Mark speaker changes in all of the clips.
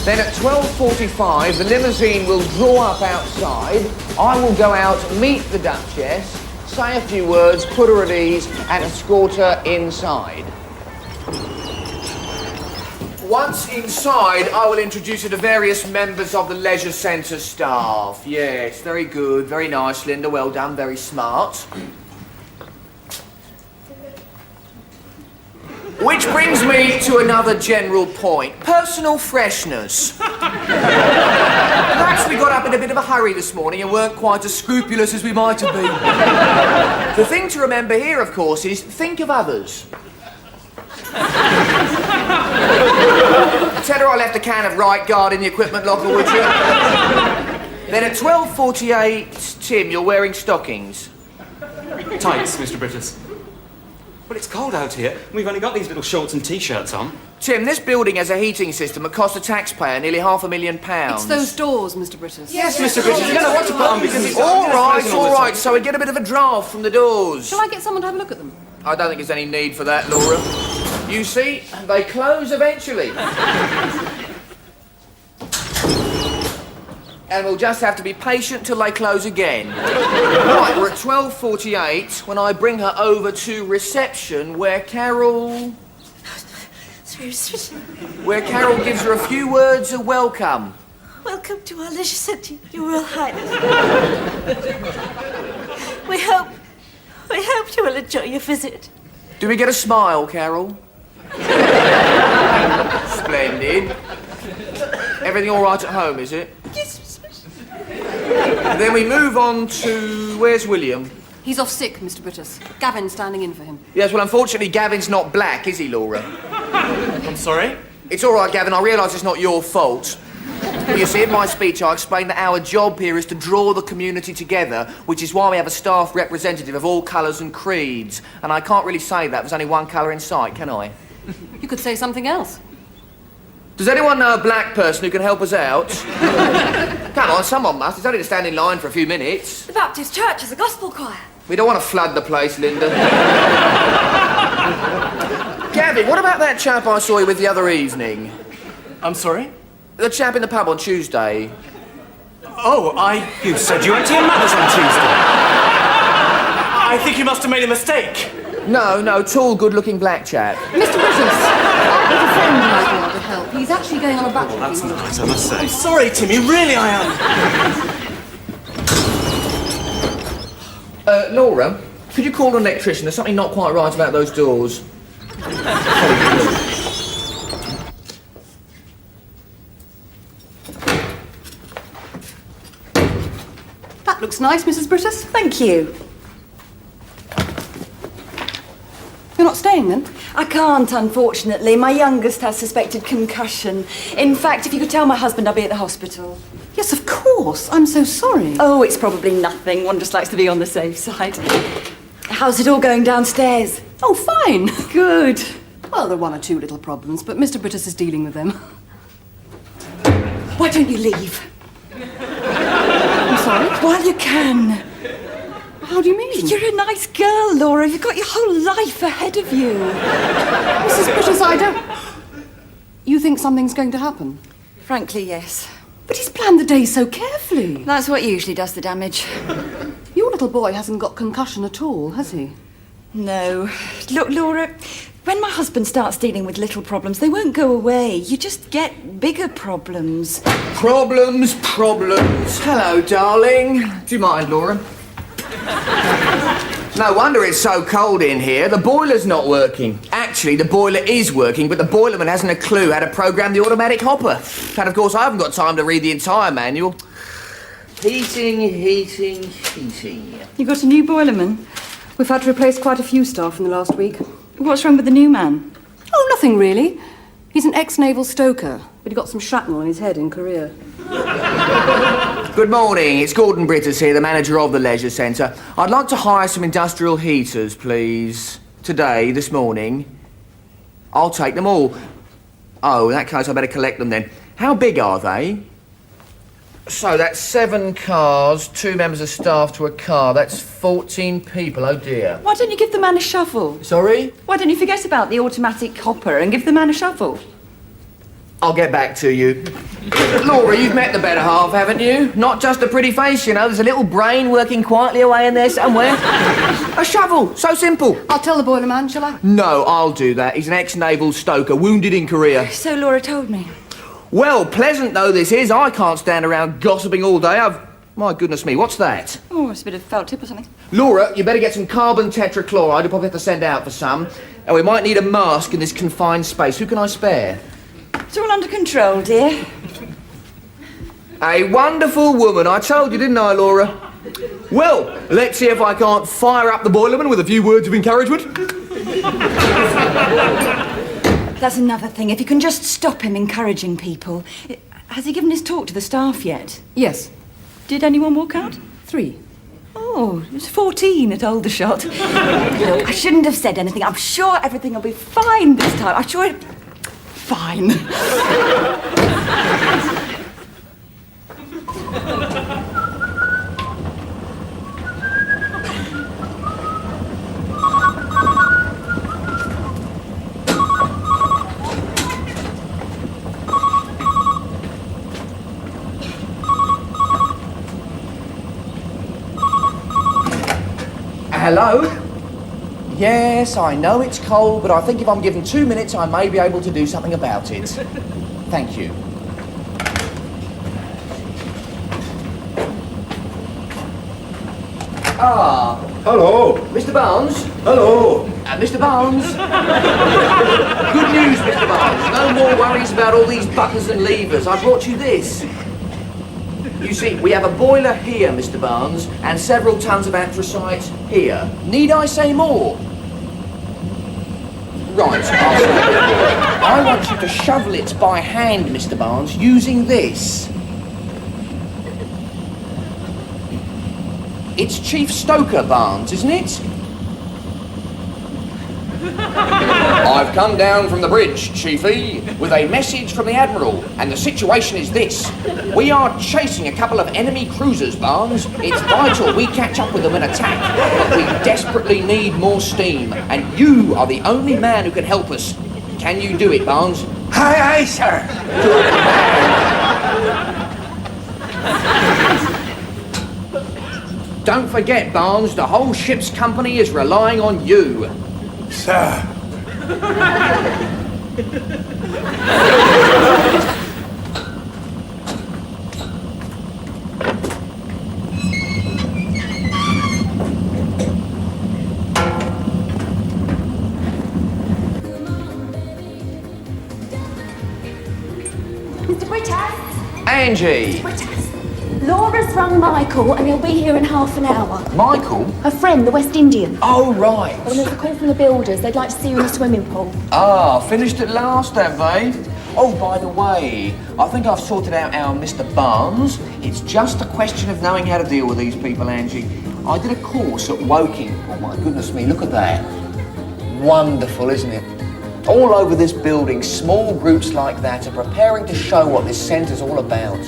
Speaker 1: Then at 12:45, the limousine will draw up outside. I will go out, meet the Duchess, say a few words, put her at ease, and escort her inside. Once inside, I will introduce her to various members of the leisure centre staff. Yes, very good, very nice, Linda, well done, very smart. Which brings me to another general point. Personal freshness. Perhaps we got up in a bit of a hurry this morning and weren't quite as scrupulous as we might have been. The thing to remember here, of course, is think of others. Tell her I left a can of Right Guard in the equipment locker, would you? Then at 12:48, Tim, you're wearing stockings.
Speaker 2: Tights, Mr. Brittas. Well, it's cold out here. We've only got these little shorts and T-shirts on.
Speaker 1: Tim, this building has a heating system that costs the taxpayer nearly £500,000.
Speaker 3: It's those doors, Mr. Brittas.
Speaker 2: Yes, Mr. Brittas. You don't know what to put on because it's...
Speaker 1: All right. So we get a bit of a draft from the doors.
Speaker 3: Shall I get someone to have a look at them?
Speaker 1: I don't think there's any need for that, Laura. You see, they close eventually. And we'll just have to be patient till they close again. Right, we're at 12:48 when I bring her over to reception where Carol gives her a few words of welcome.
Speaker 4: Welcome to our leisure centre, Your Royal Highness. We hope you will enjoy your visit.
Speaker 1: Do we get a smile, Carol? Splendid. Everything all right at home, is it?
Speaker 4: Yes.
Speaker 1: Then we move on to... Where's William?
Speaker 3: He's off sick, Mr. Brittas. Gavin's standing in for him.
Speaker 1: Yes, well, unfortunately, Gavin's not black, is he, Laura?
Speaker 2: I'm sorry?
Speaker 1: It's all right, Gavin. I realise it's not your fault. You see, in my speech, I explained that our job here is to draw the community together, which is why we have a staff representative of all colours and creeds. And I can't really say that. There's only one colour in sight, can I?
Speaker 3: You could say something else.
Speaker 1: Does anyone know a black person who can help us out? Come on, someone must. It's only to stand in line for a few minutes.
Speaker 4: The Baptist Church is a gospel choir.
Speaker 1: We don't want to flood the place, Linda. Gavin, what about that chap I saw you with the other evening?
Speaker 2: I'm sorry?
Speaker 1: The chap in the pub on Tuesday.
Speaker 2: Oh, You said you went to your mother's on Tuesday. I think you must have made a mistake.
Speaker 1: No, tall, good-looking black chap.
Speaker 3: Mr. Brittas, I've got a friend who might be able to help. He's actually going on a bachelor.
Speaker 2: That's nice, I must say. I'm sorry, Timmy, really I am.
Speaker 1: Laura, could you call an electrician? There's something not quite right about those doors.
Speaker 3: That looks nice, Mrs. Brittas.
Speaker 4: Thank you.
Speaker 3: You're not staying, then?
Speaker 4: I can't, unfortunately. My youngest has suspected concussion. In fact, if you could tell my husband, I'll be at the hospital.
Speaker 3: Yes, of course. I'm so sorry.
Speaker 4: Oh, it's probably nothing. One just likes to be on the safe side. How's it all going downstairs?
Speaker 3: Oh, fine.
Speaker 4: Good.
Speaker 3: Well, there are one or two little problems, but Mr. Brittas is dealing with them.
Speaker 4: Why don't you leave?
Speaker 3: I'm sorry?
Speaker 4: While you can.
Speaker 3: How do you mean?
Speaker 4: You're a nice girl, Laura. You've got your whole life ahead of you.
Speaker 3: Mrs. Brittas, I don't... You think something's going to happen?
Speaker 4: Frankly, yes.
Speaker 3: But he's planned the day so carefully.
Speaker 4: That's what usually does the damage.
Speaker 3: Your little boy hasn't got concussion at all, has he?
Speaker 4: No. Look, Laura, when my husband starts dealing with little problems, they won't go away. You just get bigger problems.
Speaker 1: Problems. Hello, darling. Do you mind, Laura? No wonder it's so cold in here. The boiler's not working. Actually, the boiler is working, but the boilerman hasn't a clue how to program the automatic hopper. And, of course, I haven't got time to read the entire manual. Heating.
Speaker 4: You got a new boilerman?
Speaker 3: We've had to replace quite a few staff in the last week.
Speaker 4: What's wrong with the new man?
Speaker 3: Oh, nothing really. He's an ex-naval stoker, but he got some shrapnel in his head in Korea.
Speaker 1: Good morning. It's Gordon Brittas here, the manager of the leisure centre. I'd like to hire some industrial heaters, please. Today, this morning. I'll take them all. Oh, in that case, I better collect them then. How big are they? So that's 7 cars, 2 members of staff to a car. That's 14 people, oh dear.
Speaker 4: Why don't you give the man a shovel?
Speaker 1: Sorry?
Speaker 4: Why don't you forget about the automatic hopper and give the man a shovel?
Speaker 1: I'll get back to you. Laura, you've met the better half, haven't you? Not just a pretty face, you know. There's a little brain working quietly away in there somewhere. A shovel, so simple.
Speaker 3: I'll tell the boiler man, shall I?
Speaker 1: No, I'll do that. He's an ex-naval stoker, wounded in Korea.
Speaker 4: So Laura told me.
Speaker 1: Well, pleasant though this is, I can't stand around gossiping all day. My goodness me, what's that?
Speaker 4: Oh, it's a bit of felt tip or something.
Speaker 1: Laura, you better get some carbon tetrachloride. You'll probably have to send out for some. And we might need a mask in this confined space. Who can I spare?
Speaker 4: It's all under control, dear.
Speaker 1: A wonderful woman. I told you, didn't I, Laura? Well, let's see if I can't fire up the boilerman with a few words of encouragement.
Speaker 4: That's another thing. If you can just stop him encouraging people. Has he given his talk to the staff yet?
Speaker 3: Yes.
Speaker 4: Did anyone walk out?
Speaker 3: 3.
Speaker 4: Oh, it was 14 at Aldershot. Look, I shouldn't have said anything. I'm sure everything will be fine this time. I'm sure it... Fine.
Speaker 1: Hello? Yes, I know it's cold, but I think if I'm given 2 minutes, I may be able to do something about it. Thank you. Ah.
Speaker 5: Hello.
Speaker 1: Mr. Barnes?
Speaker 5: Hello.
Speaker 1: Mr. Barnes? Good news, Mr. Barnes. No more worries about all these buttons and levers. I brought you this. You see, we have a boiler here, Mr. Barnes, and several tons of anthracite here. Need I say more? Right, I'll say a bit more. I want you to shovel it by hand, Mr. Barnes, using this. It's Chief Stoker Barnes, isn't it? I've come down from the bridge, Chiefy, with a message from the Admiral, and the situation is this. We are chasing a couple of enemy cruisers, Barnes. It's vital we catch up with them and attack, but we desperately need more steam, and you are the only man who can help us. Can you do it, Barnes?
Speaker 5: Aye, aye, sir.
Speaker 1: Don't forget, Barnes, the whole ship's company is relying on you.
Speaker 5: Sir.
Speaker 6: Mr. Brittas?
Speaker 1: Angie!
Speaker 6: Brittas. Laura's rung Michael and he'll be here in half an hour.
Speaker 1: Michael?
Speaker 6: Her friend, the West Indian.
Speaker 1: Oh, right.
Speaker 6: Well, there's a call from the builders. They'd like to see you in the swimming pool.
Speaker 1: Ah, finished at last, have they? Oh, by the way, I think I've sorted out our Mr. Barnes. It's just a question of knowing how to deal with these people, Angie. I did a course at Woking. Oh, my goodness me, look at that. Wonderful, isn't it? All over this building, small groups like that are preparing to show what this centre's all about.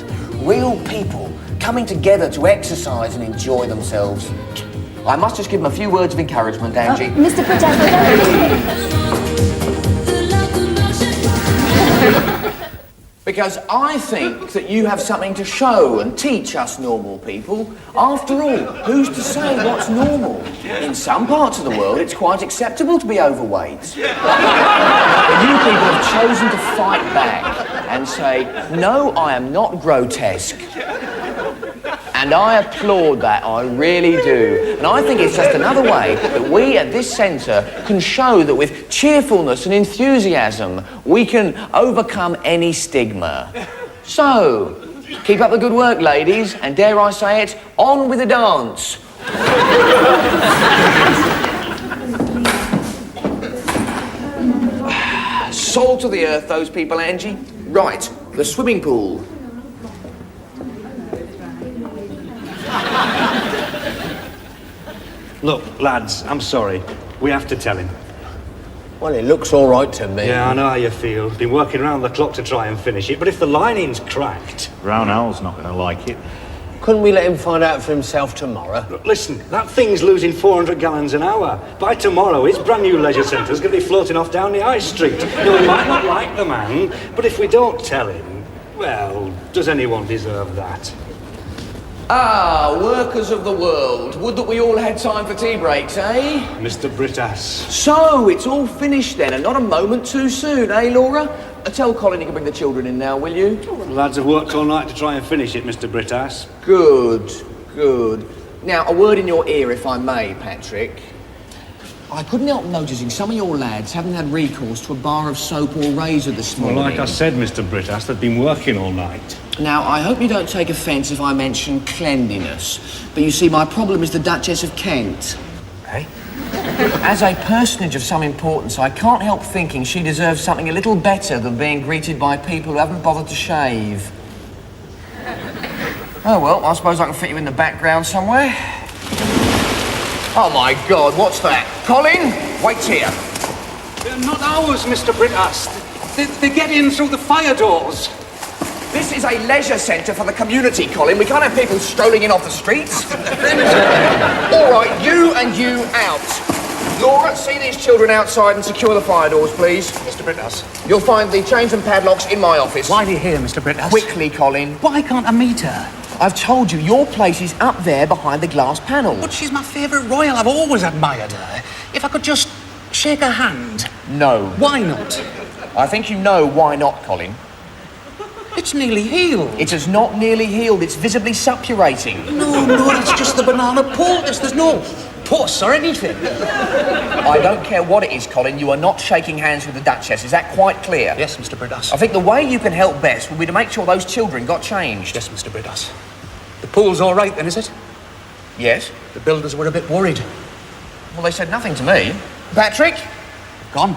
Speaker 1: Real people coming together to exercise and enjoy themselves. I must just give them a few words of encouragement, Angie.
Speaker 6: Mr. Brittas,
Speaker 1: Because I think that you have something to show and teach us normal people. After all, who's to say what's normal? In some parts of the world, it's quite acceptable to be overweight. But you people have chosen to fight back and say, no, I am not grotesque. And I applaud that, I really do. And I think it's just another way that we at this centre can show that with cheerfulness and enthusiasm, we can overcome any stigma. So, keep up the good work, ladies, and dare I say it, on with the dance. Salt of the earth, those people, Angie. Right, the swimming pool.
Speaker 7: Look, lads, I'm sorry. We have to tell him.
Speaker 1: Well, it looks all right to me.
Speaker 7: Yeah, I know how you feel. Been working around the clock to try and finish it, but if the lining's cracked...
Speaker 5: Brown Owl's not going to like it. Couldn't we let him find out for himself tomorrow?
Speaker 7: Look, listen, that thing's losing 400 gallons an hour. By tomorrow, his brand new leisure centre's going to be floating off down the high street. Now, we might not like the man, but if we don't tell him, well, does anyone deserve that?
Speaker 1: Ah, workers of the world. Would that we all had time for tea breaks, eh?
Speaker 7: Mr. Brittas.
Speaker 1: So, it's all finished then, and not a moment too soon, eh, Laura? Tell Colin he can bring the children in now, will you?
Speaker 7: The lads have worked all night to try and finish it, Mr. Brittas.
Speaker 1: Good, good. Now, a word in your ear, if I may, Patrick. I couldn't help noticing some of your lads haven't had recourse to a bar of soap or razor this
Speaker 7: Well,
Speaker 1: morning.
Speaker 7: like I said, Mr. Brittas, they've been working all night.
Speaker 1: Now, I hope you don't take offence if I mention cleanliness, but you see, my problem is the Duchess of Kent.
Speaker 7: Eh?
Speaker 1: As a personage of some importance, I can't help thinking she deserves something a little better than being greeted by people who haven't bothered to shave. Oh, well, I suppose I can fit you in the background somewhere. Oh, my God, what's that? Colin, wait here.
Speaker 2: They're not ours, Mr. Brittas. They get in through the fire doors.
Speaker 1: This is a leisure centre for the community, Colin. We can't have people strolling in off the streets. All right, you and you out. Laura, see these children outside and secure the fire doors, please.
Speaker 2: Mr. Brittas.
Speaker 1: You'll find the chains and padlocks in my office.
Speaker 2: Why are you here, Mr. Brittas?
Speaker 1: Quickly, Colin.
Speaker 2: Why can't I meet her?
Speaker 1: I've told you, your place is up there behind the glass panel.
Speaker 2: But she's my favourite royal. I've always admired her. If I could just shake her hand.
Speaker 1: No.
Speaker 2: Why not?
Speaker 1: I think you know why not, Colin.
Speaker 2: It's nearly healed.
Speaker 1: It is not nearly healed. It's visibly suppurating.
Speaker 2: No, that's just the banana poultice. There's no pus or anything.
Speaker 1: I don't care what it is, Colin. You are not shaking hands with the Duchess. Is that quite clear?
Speaker 2: Yes, Mr. Brittas.
Speaker 1: I think the way you can help best would be to make sure those children got changed.
Speaker 2: Yes, Mr. Brittas. The pool's all right then, is it?
Speaker 1: Yes?
Speaker 2: The builders were a bit worried.
Speaker 1: Well, they said nothing to me. Patrick?
Speaker 2: Gone.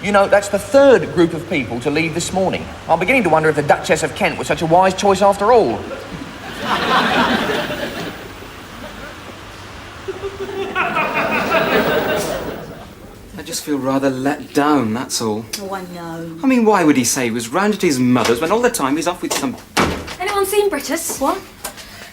Speaker 1: You know, that's the third group of people to leave this morning. I'm beginning to wonder if the Duchess of Kent was such a wise choice after all.
Speaker 8: I just feel rather let down, that's all.
Speaker 4: Oh, I know.
Speaker 8: I mean, why would he say he was round at his mother's when all the time he's off with some...
Speaker 9: Anyone seen Brittas? What?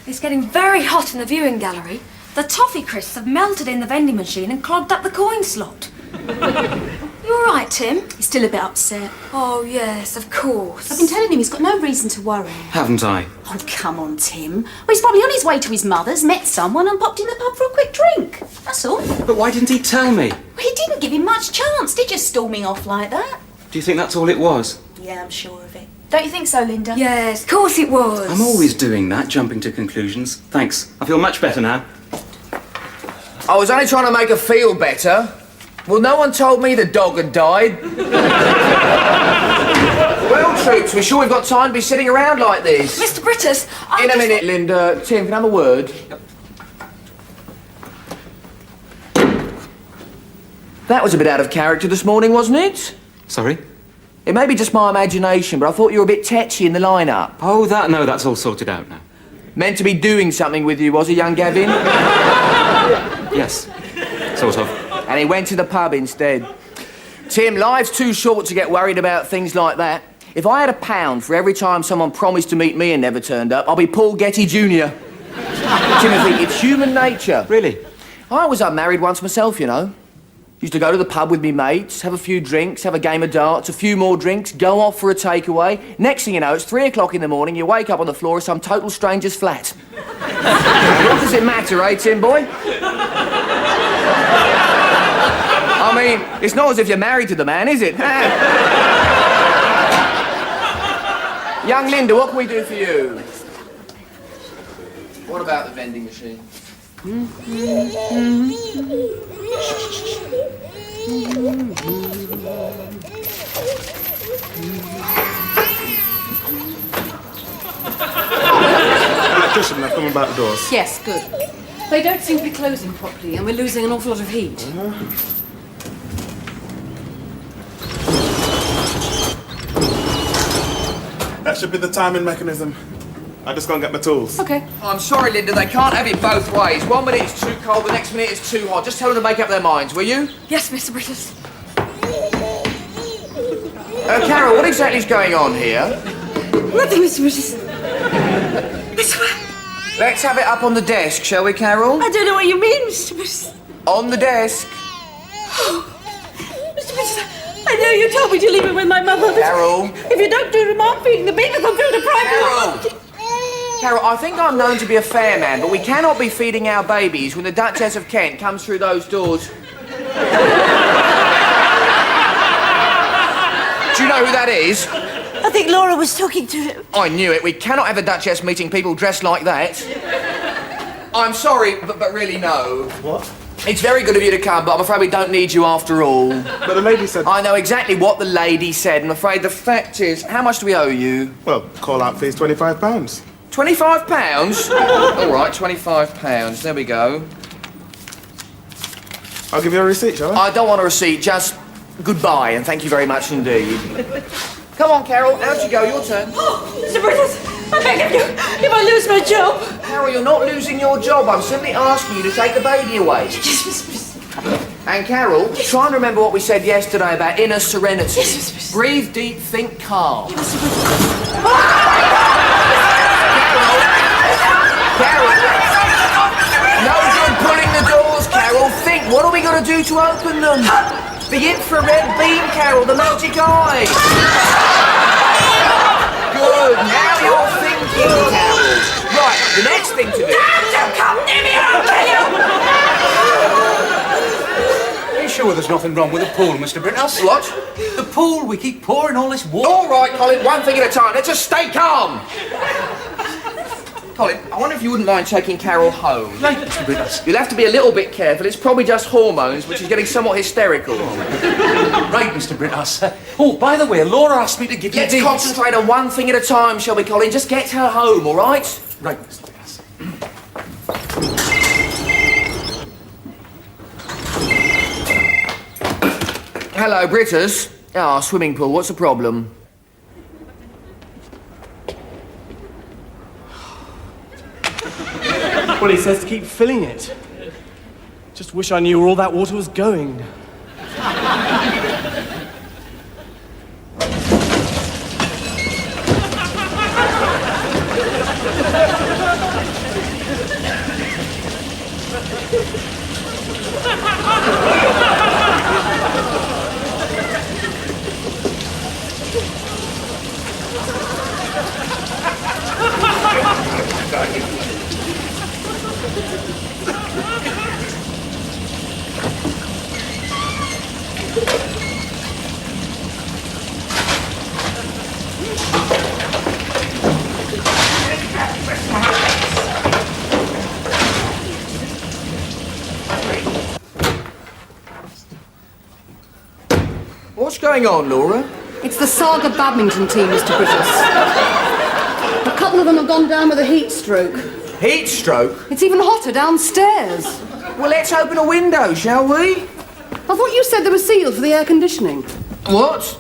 Speaker 9: It's getting very hot in the viewing gallery. The toffee crisps have melted in the vending machine and clogged up the coin slot. You all right, Tim?
Speaker 6: He's still a bit upset.
Speaker 9: Oh, yes, of course.
Speaker 6: I've been telling him he's got no reason to worry.
Speaker 8: Haven't I?
Speaker 6: Oh, come on, Tim. Well, he's probably on his way to his mother's, met someone and popped in the pub for a quick drink. That's all. Well,
Speaker 8: But why didn't he tell me?
Speaker 6: he didn't give him much chance, did you, storming off like that?
Speaker 8: Do you think that's all it was?
Speaker 6: Yeah, I'm sure of it. Don't you think so, Linda?
Speaker 9: Yes, of course it was.
Speaker 8: I'm always doing that, jumping to conclusions. Thanks. I feel much better now.
Speaker 1: I was only trying to make her feel better. Well, no one told me the dog had died. Well, troops, we're sure we've got time to be sitting around like this.
Speaker 9: Mr. Brittas,
Speaker 1: In a minute, Linda. Tim, can I have a word? That was a bit out of character this morning, wasn't it?
Speaker 8: Sorry?
Speaker 1: It may be just my imagination, but I thought you were a bit tetchy in the line-up.
Speaker 8: Oh, no, that's all sorted out now.
Speaker 1: Meant to be doing something with you, was he, young Gavin?
Speaker 8: Yes, sort of.
Speaker 1: And he went to the pub instead. Tim, life's too short to get worried about things like that. If I had £1 for every time someone promised to meet me and never turned up, I'll be Paul Getty Jr. Timothy, it's human nature.
Speaker 8: Really?
Speaker 1: I was unmarried once myself, you know. Used to go to the pub with me mates, have a few drinks, have a game of darts, a few more drinks, go off for a takeaway. Next thing you know, it's 3 o'clock in the morning, you wake up on the floor of some total stranger's flat. What does it matter, eh, Tim boy? I mean, it's not as if you're married to the man, is it? Young Linda, what can we do for you? What about the vending machine?
Speaker 2: Electrician, I've come about the doors.
Speaker 3: Yes, good. They don't seem to be closing properly, and we're losing an awful lot of heat.
Speaker 10: That should be the timing mechanism. I just go and get my tools.
Speaker 3: Okay.
Speaker 1: I'm sorry, Linda, they can't have it both ways. 1 minute it's too cold, the next minute it's too hot. Just tell them to make up their minds, will you?
Speaker 9: Yes, Mr. Brittas.
Speaker 1: Carol, what exactly is going on here?
Speaker 4: Nothing, Mr. Brittas. I swear.
Speaker 1: Let's have it up on the desk, shall we, Carol?
Speaker 4: I don't know what you mean, Mr. Brittas.
Speaker 1: On the desk.
Speaker 4: Mr. Brittas, I know you told me to leave it with my mother, but
Speaker 1: Carol.
Speaker 4: if you don't do remark feeding, the baby will go to private.
Speaker 1: Carol, I think I'm known to be a fair man, but we cannot be feeding our babies when the Duchess of Kent comes through those doors. Do you know who that is?
Speaker 4: I think Laura was talking to him.
Speaker 1: I knew it. We cannot have a Duchess meeting people dressed like that. I'm sorry, but really no.
Speaker 10: What?
Speaker 1: It's very good of you to come, but I'm afraid we don't need you after all.
Speaker 10: But the lady said...
Speaker 1: I know exactly what the lady said. I'm afraid the fact is, how much do we owe you?
Speaker 10: Well, call-out fee's £25.
Speaker 1: £25? All right, £25. There we go.
Speaker 10: I'll give you a receipt, shall I?
Speaker 1: I don't want a receipt, just goodbye, and thank you very much indeed. Come on, Carol, out you go, your turn.
Speaker 4: Oh, Mr. Brittas, I beg of you, if I lose my job.
Speaker 1: Carol, you're not losing your job. I'm simply asking you to take the baby away.
Speaker 4: Yes, Mr. Brittas.
Speaker 1: And Carol, try and remember what we said yesterday about inner serenity.
Speaker 4: Yes, Mr. Brittas.
Speaker 1: Breathe deep, think calm.
Speaker 4: Mr. Brittas.
Speaker 1: Carol! No good pulling the doors, Carol. Think, what are we going to do to open them? The infrared beam, Carol, the magic eye. Good, now you're thinking, Carol. Right, the next thing to do...
Speaker 4: Don't come near me, I'll kill you!
Speaker 2: Are you sure there's nothing wrong with the pool, Mr. Brittas?
Speaker 1: What?
Speaker 2: The pool, we keep pouring all this water.
Speaker 1: All right, Colin, one thing at a time. Let's just stay calm. Colin, I wonder if you wouldn't mind taking Carol home.
Speaker 2: Right, Mr. Brittas.
Speaker 1: You'll have to be a little bit careful. It's probably just hormones, which is getting somewhat hysterical.
Speaker 2: Right, Mr. Brittas. Oh, by the way, Laura asked me to give you
Speaker 1: Let's
Speaker 2: these.
Speaker 1: concentrate on one thing at a time, shall we, Colin? Just get her home, all right?
Speaker 2: Right, Mr. Brittas.
Speaker 1: Hello, Brittas. Ah, swimming pool. What's the problem?
Speaker 11: Well, he says to keep filling it. Just wish I knew where all that water was going.
Speaker 1: What's going on, Laura?
Speaker 3: It's the Saga badminton team, Mr. Brittas. A couple of them have gone down with a heat stroke.
Speaker 1: Heat stroke?
Speaker 3: It's even hotter downstairs.
Speaker 1: Well, let's open a window, shall we?
Speaker 3: I thought you said they were sealed for the air conditioning.
Speaker 1: What?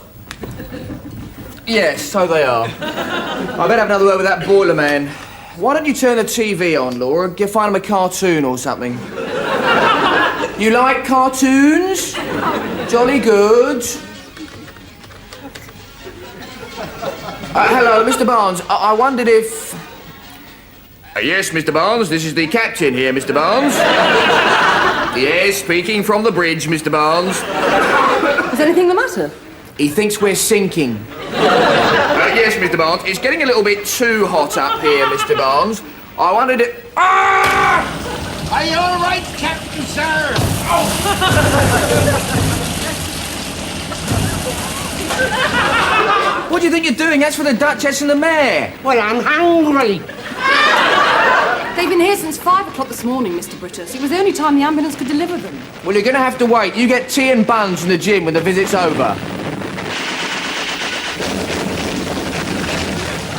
Speaker 1: Yes, so they are. I better have another word with that boiler man. Why don't you turn the TV on, Laura? Find him a cartoon or something. You like cartoons? Jolly good. Hello, Mr. Barnes. I wondered if... yes, Mr. Barnes. This is the captain here, Mr. Barnes. Yes, speaking from the bridge, Mr. Barnes.
Speaker 3: Is anything the matter?
Speaker 1: He thinks we're sinking. Yes, Mr. Barnes. It's getting a little bit too hot up here, Mr. Barnes. I wondered if... Ah!
Speaker 5: Are you all right, Captain, sir?
Speaker 1: What do you think you're doing? That's for the Duchess and the Mayor.
Speaker 5: Well, I'm hungry.
Speaker 3: They've been here since 5 o'clock this morning, Mr. Brittas. It was the only time the ambulance could deliver them.
Speaker 1: Well, you're going to have to wait. You get tea and buns in the gym when the visit's over.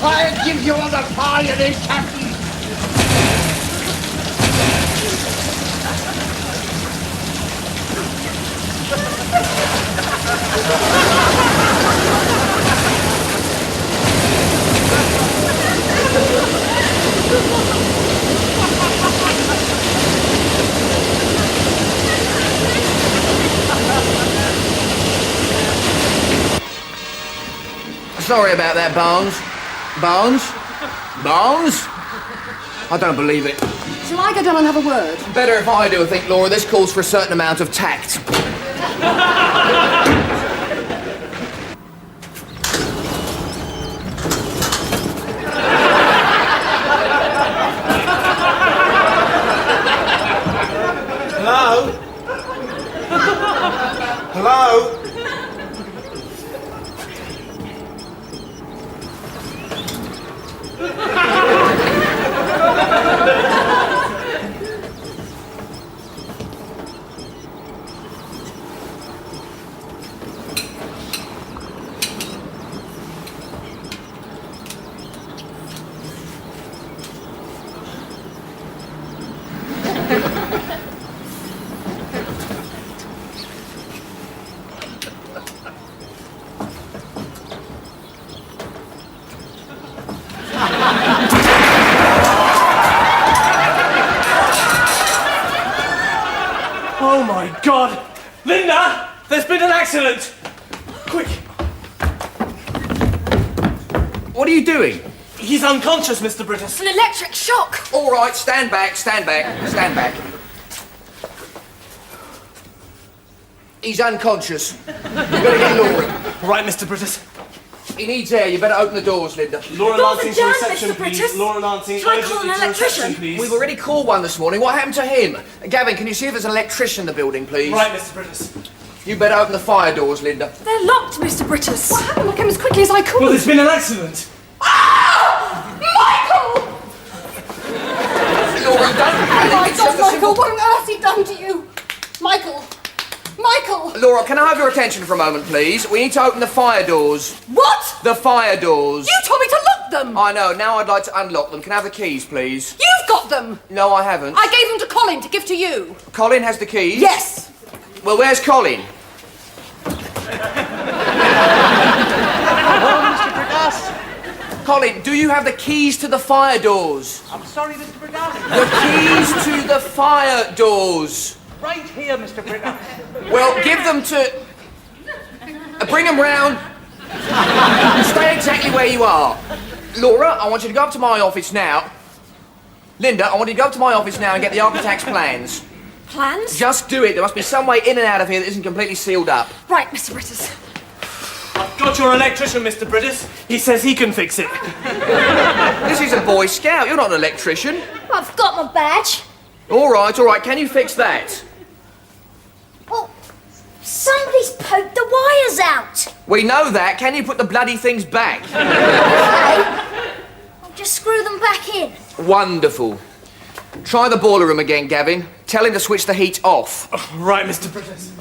Speaker 5: I'll give you all the pie you need, Captain.
Speaker 1: Sorry about that, Barnes. Barnes? Barnes? I don't believe it.
Speaker 3: Shall I go down and have a word?
Speaker 1: Better if I do, I think, Laura. This calls for a certain amount of tact.
Speaker 10: Hello? Hello?
Speaker 11: Oh my God! Linda! There's been an accident! Quick!
Speaker 1: What are you doing?
Speaker 11: He's unconscious, Mr. Brittas.
Speaker 9: It's an electric shock.
Speaker 1: All right, stand back, stand back, stand back. He's unconscious. You better get Laura.
Speaker 11: Right, Mr. Brittas.
Speaker 1: He needs air. You better open the doors, Linda.
Speaker 11: Laura
Speaker 9: Doors
Speaker 11: Lansing
Speaker 9: are
Speaker 11: to
Speaker 9: jammed,
Speaker 11: reception,
Speaker 9: Mr.
Speaker 11: please.
Speaker 9: Brittas.
Speaker 11: Laura Lansing,
Speaker 9: Shall I call
Speaker 11: urgently
Speaker 9: an
Speaker 11: to reception,
Speaker 9: electrician?
Speaker 11: please.
Speaker 1: We've already called one this morning. What happened to him? Gavin, can you see if there's an electrician in the building, please?
Speaker 11: Right, Mr. Brittas.
Speaker 1: You better open the fire doors, Linda.
Speaker 9: They're locked, Mr. Brittas.
Speaker 3: What happened? I came as quickly as I could.
Speaker 11: Well, there's been an accident.
Speaker 3: Michael!
Speaker 1: Laura, don't panic.
Speaker 3: Oh my
Speaker 1: It's just
Speaker 3: God,
Speaker 1: a
Speaker 3: Michael,
Speaker 1: simple-
Speaker 3: what on earth has he done to you? Michael! Michael!
Speaker 1: Laura, can I have your attention for a moment, please? We need to open the fire doors.
Speaker 3: What?
Speaker 1: The fire doors.
Speaker 3: You told me to lock them!
Speaker 1: I know. Now I'd like to unlock them. Can I have the keys, please?
Speaker 3: You've got them!
Speaker 1: No, I haven't.
Speaker 3: I gave them to Colin to give to you.
Speaker 1: Colin has the keys?
Speaker 3: Yes!
Speaker 1: Well, where's Colin?
Speaker 5: Hello, Mr. Brittas.
Speaker 1: Colin, do you have the keys to the fire doors?
Speaker 5: I'm sorry, Mr. Brittas.
Speaker 1: The keys to the fire doors.
Speaker 5: Right here, Mr. Brittas.
Speaker 1: Well, give them to... bring them round. Stay exactly where you are. Laura, I want you to go up to my office now. Linda, I want you to go up to my office now and get the architect's plans.
Speaker 9: Plans?
Speaker 1: Just do it. There must be some way in and out of here that isn't completely sealed up.
Speaker 9: Right, Mr. Brittas.
Speaker 11: I've got your electrician, Mr. Brittas. He says he can fix it.
Speaker 1: This is a Boy Scout. You're not an electrician.
Speaker 12: I've got my badge.
Speaker 1: All right. Can you fix that?
Speaker 12: Well, somebody's poked the wires out.
Speaker 1: We know that. Can you put the bloody things back?
Speaker 12: Okay. I'll just screw them back in.
Speaker 1: Wonderful. Try the boiler room again, Gavin. Tell him to switch the heat off.
Speaker 11: Right, Mr. Brittas.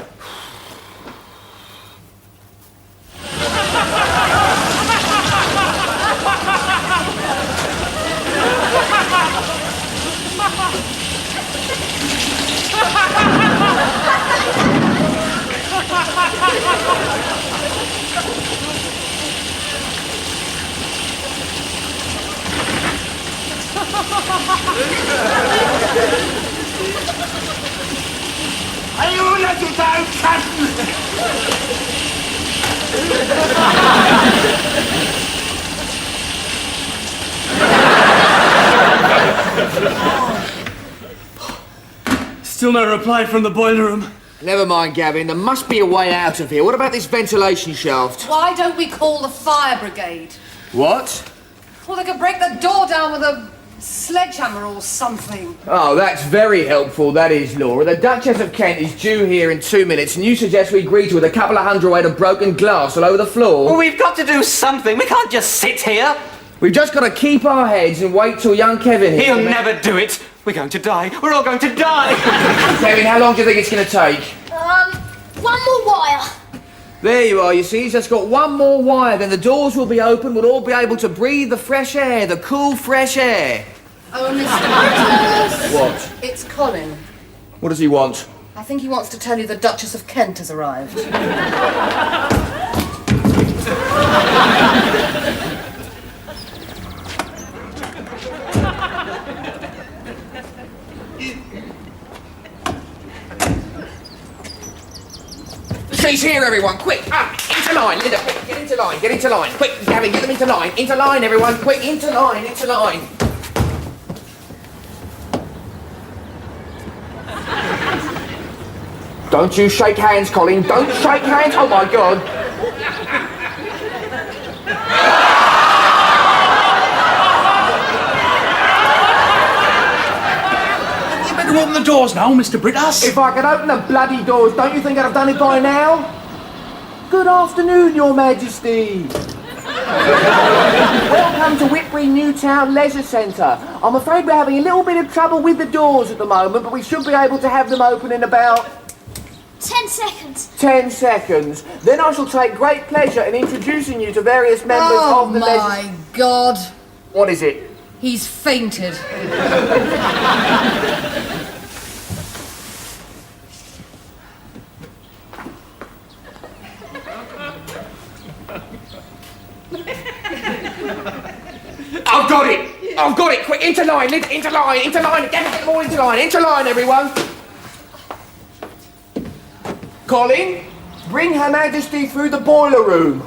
Speaker 5: Are you let it down, Captain?
Speaker 11: Still no reply from the boiler room.
Speaker 1: Never mind, Gavin. There must be a way out of here. What about this ventilation shaft?
Speaker 3: Why don't we call the fire brigade?
Speaker 1: What?
Speaker 3: Well, they could break the door down with a sledgehammer or something.
Speaker 1: Oh, that's very helpful, that is, Laura. The Duchess of Kent is due here in 2 minutes, and you suggest we greet her with a couple of hundredweight of broken glass all over the floor?
Speaker 8: Well, we've got to do something. We can't just sit here.
Speaker 1: We've just got to keep our heads and wait till young Kevin here.
Speaker 8: He'll never do it. We're going to die. We're all going to die.
Speaker 1: Kevin, how long do you think it's going to take?
Speaker 12: One more wire.
Speaker 1: There you are, you see, he's just got one more wire, then the doors will be open, we'll all be able to breathe the fresh air, the cool, fresh air.
Speaker 3: Oh, Mr. Brittas!
Speaker 1: What?
Speaker 3: It's Colin.
Speaker 1: What does he want?
Speaker 3: I think he wants to tell you the Duchess of Kent has arrived.
Speaker 1: She's here, everyone, quick! Into line, Linda, quick, get into line, quick, Gavin, get them into line, everyone, quick, into line. Don't you shake hands, Colin. Don't shake hands. Oh, my God.
Speaker 2: You better open the doors now, Mr. Brittas.
Speaker 1: If I could open the bloody doors, don't you think I'd have done it by now? Good afternoon, Your Majesty. Welcome to Whitby Newtown Leisure Centre. I'm afraid we're having a little bit of trouble with the doors at the moment, but we should be able to have them open in about
Speaker 12: 10 seconds.
Speaker 1: 10 seconds. Then I shall take great pleasure in introducing you to various members of the leisure...
Speaker 13: Oh my God.
Speaker 1: What is it?
Speaker 13: He's fainted.
Speaker 1: I've got it! I've got it! Quick, into line, into line, into line! Get them all into line, everyone! Colin, bring Her Majesty through the boiler room.